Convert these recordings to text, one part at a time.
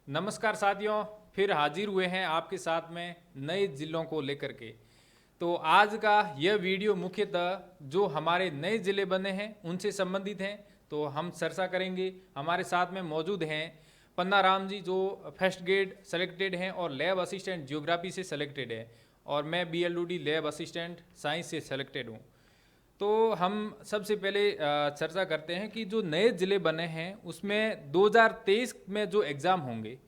नमस्कार साथियों, फिर हाजिर हुए हैं आपके साथ में नए ज़िलों को लेकर के। तो आज का यह वीडियो मुख्यतः जो हमारे नए ज़िले बने हैं उनसे संबंधित हैं। तो हम चर्चा करेंगे। हमारे साथ में मौजूद हैं पन्ना राम जी, जो फर्स्ट ग्रेड सेलेक्टेड हैं और लैब असिस्टेंट जियोग्राफी से सेलेक्टेड है, और मैं BLUD लैब असिस्टेंट साइंस से सेलेक्टेड हूँ। तो हम सबसे पहले चर्चा करते हैं कि जो नए ज़िले बने हैं उसमें 2023 में जो एग्ज़ाम होंगे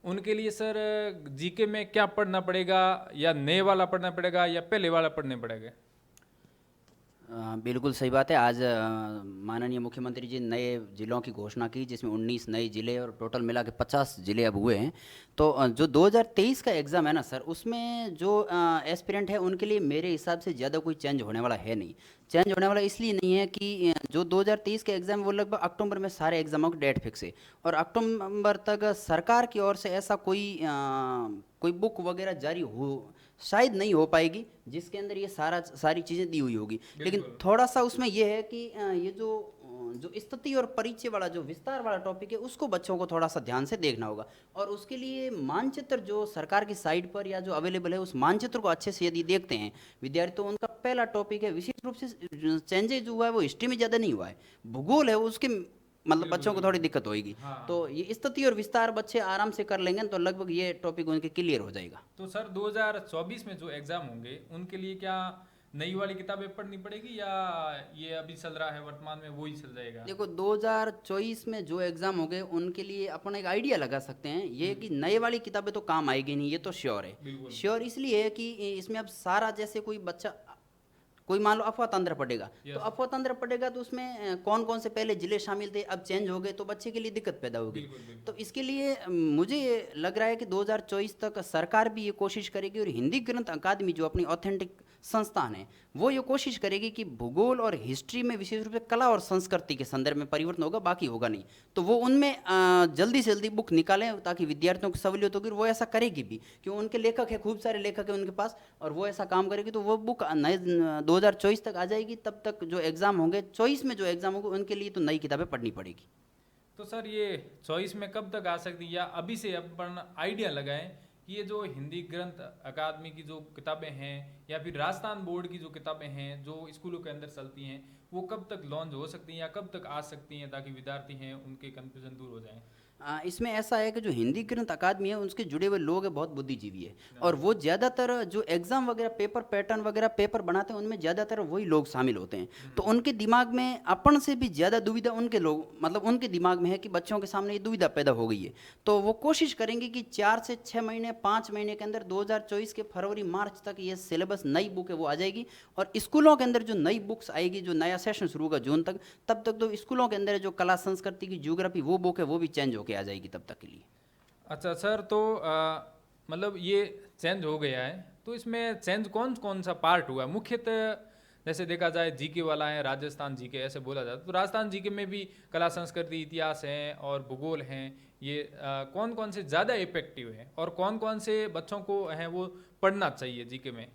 उनके लिए सर जीके में क्या पढ़ना पड़ेगा, या नए वाला पढ़ना पड़ेगा या पहले वाला पढ़ने पड़ेगा? बिल्कुल सही बात है। आज माननीय मुख्यमंत्री जी नए ज़िलों की घोषणा की, जिसमें 19 नए ज़िले और टोटल मिला के 50 ज़िले अब हुए हैं। तो जो 2023 का एग्ज़ाम है ना सर, उसमें जो एस्पिरेंट है उनके लिए मेरे हिसाब से ज़्यादा कोई चेंज होने वाला है नहीं। चेंज होने वाला इसलिए नहीं है कि जो 2023 के एग्ज़ाम वो लगभग अक्टूबर में सारे एग्ज़ामों की डेट फिक्स है, और अक्टूबर तक सरकार की ओर से ऐसा कोई बुक वगैरह जारी हो शायद नहीं हो पाएगी जिसके अंदर ये सारी चीज़ें दी हुई होगी। लेकिन बिल्कुल। थोड़ा सा उसमें ये है कि ये जो स्थिति और परिचय वाला जो विस्तार वाला टॉपिक है उसको बच्चों को थोड़ा सा ध्यान से देखना होगा, और उसके लिए मानचित्र जो सरकार की साइट पर या जो अवेलेबल है उस मानचित्र को अच्छे से यदि देखते हैं विद्यार्थी, तो उनका पहला टॉपिक है विशेष रूप से चेंजेज जो हुआ है वो हिस्ट्री में ज़्यादा नहीं हुआ है, भूगोल है उसके मतलब बिल्कुल बच्चों को थोड़ी बिल्कुल। दिक्कत होगी। तो हाँ। ये स्थिति और विस्तार बच्चे आराम से कर लेंगे तो लगभग ये टॉपिक उनके क्लियर हो जाएगा। तो सर 2024 में जो एग्ज़ाम होंगे उनके लिए क्या नई वाली किताबें पढ़नी पड़ेगी, या ये अभी चल रहा है वर्तमान में वही चल जाएगा? देखो 2024 में जो एग्ज़ाम हो गए उनके लिए अपन एक आइडिया लगा सकते हैं, ये हम्म। कि नए वाली किताबें तो काम आएगी नहीं, ये तो श्योर है। बिल्कुल। श्योर इसलिए है कि इसमें अब सारा, जैसे कोई बच्चा कोई मान लो अफवाह तंत्र पढ़ेगा, तो यस। अफवाह तंत्र पढ़ेगा तो उसमें कौन कौन से पहले जिले शामिल थे अब चेंज हो गए, तो बच्चे के लिए दिक्कत पैदा होगी। बिल्कुल तो बिल्कुल। इसके लिए मुझे ये लग रहा है कि 2024 तक सरकार भी ये कोशिश करेगी, और हिंदी ग्रंथ अकादमी जो अपनी ऑथेंटिक संस्थान है वो ये कोशिश करेगी कि भूगोल और हिस्ट्री में विशेष रूप से कला और संस्कृति के संदर्भ में परिवर्तन होगा, बाकी होगा नहीं। तो वो उनमें जल्दी से जल्दी बुक निकालें ताकि विद्यार्थियों को सहूलियत होगी, और वो ऐसा करेगी भी क्योंकि उनके लेखक है, खूब सारे लेखक है उनके पास, और वो ऐसा काम करेगी तो वो बुक नए 2024 तक आ जाएगी। तब तक जो एग्ज़ाम होंगे 24 में, जो एग्ज़ाम होंगे उनके लिए तो नई किताबें पढ़नी पड़ेगी। तो सर ये चॉइस में कब तक आ सकती है, या अभी से अपन आइडिया लगाएं कि ये जो हिंदी ग्रंथ अकादमी की जो किताबें हैं या फिर राजस्थान बोर्ड की जो किताबें हैं जो स्कूलों के अंदर चलती हैं, वो कब तक लॉन्च हो सकती हैं या कब तक आ सकती हैं, ताकि विद्यार्थी हैं उनके कन्फ्यूजन दूर हो जाए? इसमें ऐसा है कि जो हिंदी ग्रंथ अकादमी है उसके जुड़े हुए लोग हैं बहुत बुद्धिजीवी है, और हाँ। वो ज़्यादातर जो एग्ज़ाम वगैरह पेपर पैटर्न वगैरह पेपर बनाते हैं उनमें ज़्यादातर वही लोग शामिल होते हैं। तो उनके दिमाग में अपन से भी ज़्यादा दुविधा उनके लोग मतलब उनके दिमाग में है कि बच्चों के सामने ये दुविधा पैदा हो गई है। तो वो कोशिश करेंगे कि 4 से 6 महीने 5 महीने के अंदर 2024 के फरवरी मार्च तक ये सिलेबस नई बुक है वो आ जाएगी, और स्कूलों के अंदर जो नई बुक्स आएगी, जो नया सेशन शुरू होगा जून तक, तब तक तो स्कूलों के अंदर जो कला संस्कृति की ज्योग्राफी वो बुक है वो भी चेंज होके आ जाएगी तब तक के लिए। अच्छा सर, तो मतलब ये चेंज हो गया है, तो इसमें चेंज कौन कौन सा पार्ट हुआ है मुख्यतः? जैसे देखा जाए जीके वाला है, राजस्थान जीके ऐसे बोला जाता है, तो राजस्थान जीके में भी कला संस्कृति इतिहास हैं और भूगोल हैं, ये कौन कौन से ज़्यादा इफेक्टिव हैं और कौन कौन से बच्चों को हैं वो पढ़ना चाहिए जीके में?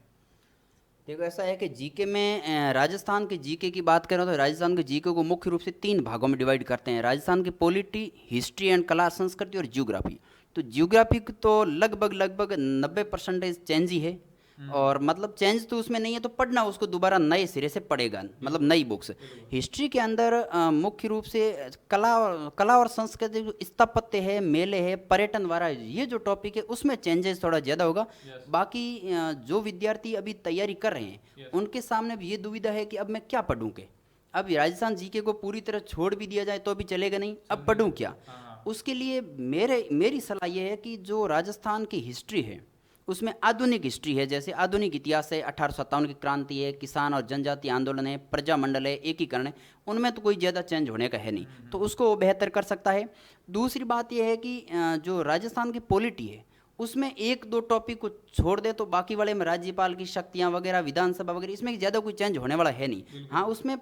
देखो ऐसा है कि जीके में राजस्थान के जीके की बात करें तो राजस्थान के जीके को मुख्य रूप से 3 भागों में डिवाइड करते हैं। राजस्थान की पॉलिटी, हिस्ट्री एंड कला संस्कृति, और जियोग्राफी। तो जियोग्राफी तो लगभग लगभग 90% चेंज ही है, और मतलब चेंज तो उसमें नहीं है, तो पढ़ना उसको दोबारा नए सिरे से पड़ेगा, मतलब बिल्कुल नई बुक्स। बिल्कुल। हिस्ट्री के अंदर मुख्य रूप से कला और संस्कृति, जो स्थापत्य है, मेले है, पर्यटन वाला ये जो टॉपिक है उसमें चेंजेस थोड़ा ज़्यादा होगा। यस। बाकी जो विद्यार्थी अभी तैयारी कर रहे हैं यस। उनके सामने भी ये दुविधा है कि अब मैं क्या पढ़ूं के। अब राजस्थान जीके को पूरी तरह छोड़ भी दिया जाए तो भी चलेगा नहीं, अब चल पढ़ूं बिल्कुल। क्या। हाँ हाँ। उसके लिए मेरी सलाह ये है कि जो राजस्थान की हिस्ट्री है उसमें आधुनिक हिस्ट्री है, जैसे आधुनिक इतिहास है, 1857 की क्रांति है, किसान और जनजाति आंदोलन है, प्रजामंडल है, एकीकरण है, उनमें तो कोई ज़्यादा चेंज होने का है नहीं, तो उसको वो बेहतर कर सकता है। दूसरी बात यह है कि जो राजस्थान की पॉलिटी है उसमें 1-2 टॉपिक को छोड़ दे तो बाकी वाले में राज्यपाल की शक्तियाँ वगैरह, विधानसभा वगैरह, इसमें ज़्यादा कोई चेंज होने वाला है नहीं। हाँ बिल्कुल। उसमें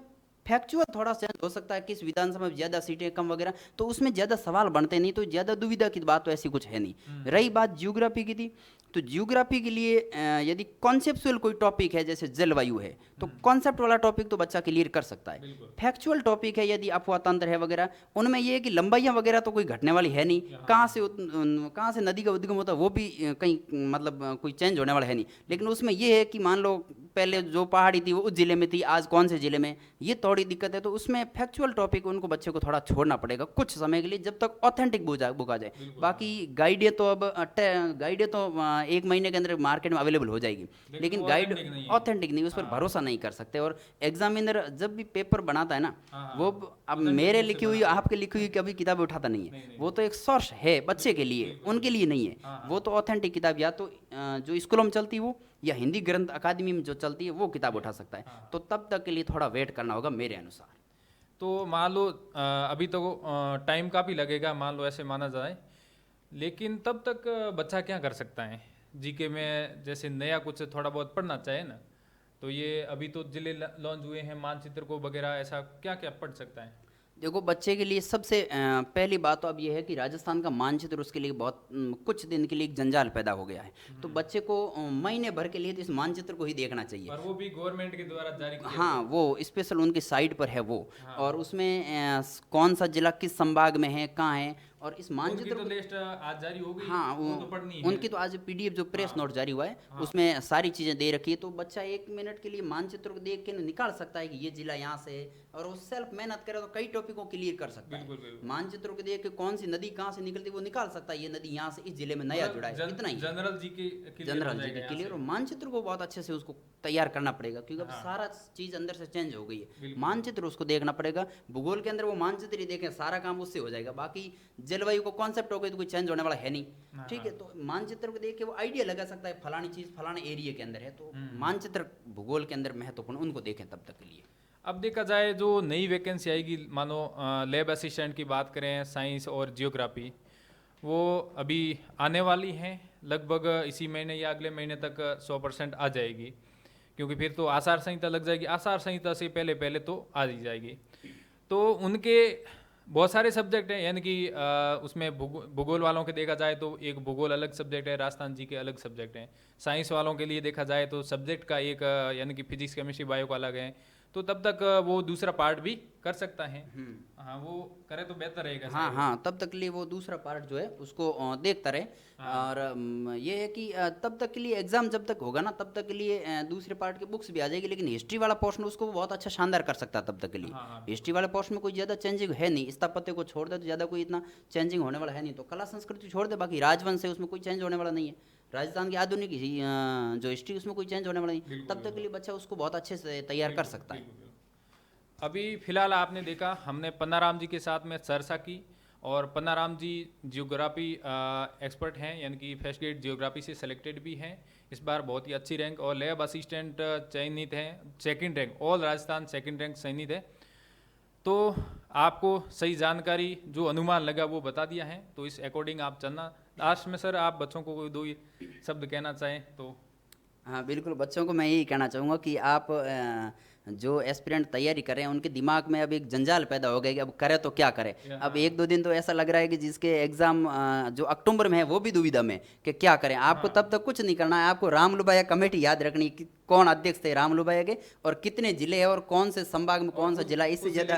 फैक्चुअल थोड़ा चेंज हो सकता है, किस विधानसभा में ज़्यादा सीटें कम वगैरह, तो उसमें ज़्यादा सवाल बनते नहीं, तो ज़्यादा दुविधा की बात तो ऐसी कुछ है नहीं। रही बात जियोग्राफी की थी, तो जियोग्राफी के लिए यदि कॉन्सेप्चुअल कोई टॉपिक है जैसे जलवायु है, तो कॉन्सेप्ट वाला टॉपिक तो बच्चा क्लियर कर सकता है। फैक्चुअल टॉपिक है यदि अफवाह तंत्र है वगैरह, उनमें ये है कि लंबाइयाँ वगैरह तो कोई घटने वाली है नहीं, कहाँ से नदी का उद्गम होता है वो भी कहीं मतलब कोई चेंज होने वाला है नहीं। लेकिन उसमें ये है कि मान लो पहले जो पहाड़ी थी वो उस जिले में थी, आज कौन से जिले में, ये थोड़ी दिक्कत है। तो उसमें फैक्चुअल टॉपिक उनको बच्चे को थोड़ा छोड़ना पड़ेगा कुछ समय के लिए, जब तक ऑथेंटिक बुक आ जाए। बाकी गाइडें तो अब गाइडें तो 1 महीने के अंदर मार्केट में अवेलेबल हो जाएगी, लेकिन गाइड ऑथेंटिक नहीं, उस पर भरोसा नहीं कर सकते। और एग्जामिनर जब भी पेपर बनाता है ना, वो अब मेरे लिखी हुई आपके लिखी हुई कभी किताब उठाता नहीं है, वो तो एक सोर्स है बच्चे के लिए, उनके लिए नहीं है। वो तो ऑथेंटिक किताब या तो जो स्कूलों में चलती है वो, या हिंदी ग्रंथ अकादमी में जो चलती है वो किताब उठा सकता है। तो तब तक के लिए थोड़ा वेट करना होगा मेरे अनुसार। तो मान लो अभी तो टाइम काफ़ी लगेगा, मान लो ऐसे माना जाए, लेकिन तब तक बच्चा क्या कर सकता है जीके में, जैसे नया कुछ थोड़ा बहुत पढ़ना चाहे ना, तो ये अभी तो जिले लॉन्च हुए हैं, मानचित्र को वगैरह, ऐसा क्या क्या पढ़ सकता है? देखो बच्चे के लिए सबसे पहली बात तो अब यह है कि राजस्थान का मानचित्र उसके लिए बहुत कुछ दिन के लिए एक जंजाल पैदा हो गया है। तो बच्चे को महीने भर के लिए तो इस मानचित्र को ही देखना चाहिए। पर वो भी गवर्नमेंट के द्वारा जारी किया हाँ, वो स्पेशल उनकी साइट पर है वो। और उसमें कौन सा जिला किस संभाग में है, कहाँ है, और इस मानचित्र तो लिस्ट आज जारी हो गई। हाँ, वो तो पढ़नी है। उनकी तो आज पीडीएफ जो प्रेस नोट जारी हुआ है उसमें सारी चीज़ें दे रखी है। तो बच्चा 1 मिनट के लिए मानचित्र को देख के निकाल सकता है कि ये जिला यहाँ से है, और वो सेल्फ मेहनत करे तो कई टॉपिकों को क्लियर कर सकता है। मानचित्र को देख के कौन सी नदी कहाँ से निकलती है वो निकाल सकता है, ये नदी यहाँ से इस जिले में नया जुड़ा है, इतना ही। जनरल जी के क्लियर। और मानचित्र को बहुत अच्छे से उसको तैयार करना पड़ेगा, क्योंकि अब सारा चीज अंदर से चेंज हो गई है। मानचित्र उसको देखना पड़ेगा। भूगोल के अंदर वो मानचित्र ही देखें, सारा काम उससे हो जाएगा। बाकी जलवायु को कॉन्सेप्ट हो गई तो कोई चेंज होने वाला है नहीं, ठीक है। तो मानचित्र को देख के वो आइडिया लगा सकता है फलानी चीज फलाने एरिया के अंदर है। तो मानचित्र भूगोल के अंदर महत्वपूर्ण, उनको देखें तब तक के लिए। अब देखा जाए जो नई वैकेंसी आएगी, मानो लैब असिस्टेंट की बात करें, साइंस और जियोग्राफी, वो अभी आने वाली हैं लगभग इसी महीने या अगले महीने तक 100% आ जाएगी, क्योंकि फिर तो आचार संहिता लग जाएगी। आचार संहिता से पहले पहले तो आ ही जाएगी। तो उनके बहुत सारे सब्जेक्ट हैं, यानी कि उसमें भूगोल वालों के देखा जाए तो एक भूगोल अलग सब्जेक्ट है, राजस्थान जी के अलग सब्जेक्ट हैं। साइंस वालों के लिए देखा जाए तो सब्जेक्ट का एक यानी कि फिजिक्स केमिस्ट्री बायो का अलग है। तो तब तक वो दूसरा पार्ट भी कर सकता है। हाँ, वो करे तो बेहतर रहेगा। हाँ, तब तक के लिए वो दूसरा पार्ट जो है उसको देखता रहे। और ये है कि तब तक के लिए एग्जाम जब तक होगा ना, तब तक के लिए दूसरे पार्ट की बुक्स भी आ जाएगी। लेकिन हिस्ट्री वाला पोर्शन उसको बहुत अच्छा शानदार कर सकता है तब तक के लिए। हिस्ट्री वाले पोर्शन में कोई ज़्यादा चेंजिंग है नहीं, स्थापत्य को छोड़ दे तो ज़्यादा कोई इतना चेंजिंग होने वाला है नहीं। तो कला संस्कृति छोड़ दे, बाकी राजवंश है उसमें कोई चेंज होने वाला नहीं है। राजस्थान की आधुनिक जो हिस्ट्री उसमें कोई चेंज होने वाला नहीं। तब तक के लिए बच्चा उसको बहुत अच्छे से तैयार कर सकता है। अभी फिलहाल आपने देखा हमने पन्नाराम जी के साथ में चर्चा की, और पन्नाराम जी जियोग्राफी एक्सपर्ट हैं, यानी कि फर्स्ट ग्रेड जियोग्राफी से सिलेक्टेड भी हैं इस बार, बहुत ही अच्छी रैंक, और लैब असिस्टेंट चयनित हैं, second rank, all Rajasthan second rank चयनित है। तो आपको सही जानकारी जो अनुमान लगा वो बता दिया है, तो इस अकॉर्डिंग आप चलना। लास्ट में सर आप बच्चों को कोई 2 शब्द कहना चाहें तो? हाँ बिल्कुल, बच्चों को मैं यही कहना चाहूँगा कि आप जो एस्पिरेंट तैयारी कर रहे हैं उनके दिमाग में अब एक जंजाल पैदा हो गया कि अब करे तो क्या करे। अब 1-2 दिन तो ऐसा लग रहा है कि जिसके एग्जाम जो अक्टूबर में है वो भी दुविधा में कि क्या करें। आपको तब तक कुछ नहीं करना है, आपको रामलुबाया कमेटी याद रखनी कि कौन अध्यक्ष थे रामलुबाया के, और कितने जिले हैं और कौन से संभाग में कौन सा जिला, इससे ज्यादा।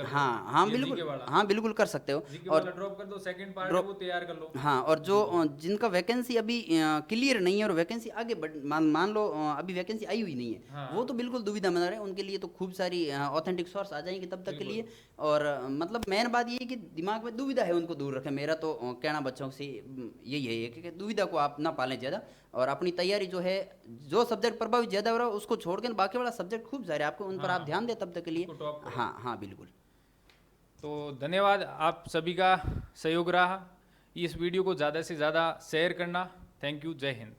हाँ बिल्कुल कर सकते हो, और ड्रॉप कर दो, सेकंड पार्ट वो तैयार कर लो। हाँ, और जो जिनका वैकेंसी अभी क्लियर नहीं है और वैकेंसी आगे मान लो अभी वैकेंसी आई हुई नहीं है, वो तो बिल्कुल दुविधा में रहे। उनके लिए तो खूब सारी ऑथेंटिक सोर्स आ जाएंगे तब तक के लिए। और मतलब मेन बात ये है कि दिमाग में दुविधा है उनको दूर रखें। मेरा तो कहना बच्चों से यही है कि दुविधा को आप ना पालें ज़्यादा, और अपनी तैयारी जो है, जो सब्जेक्ट प्रभावित ज़्यादा हो रहा है उसको छोड़ के बाकी वाला सब्जेक्ट खूब सारे आपको उन पर आप ध्यान दें तब तक के लिए। हाँ बिल्कुल। तो धन्यवाद, आप सभी का सहयोग रहा। इस वीडियो को ज़्यादा से ज़्यादा शेयर करना। थैंक यू, जय हिंद।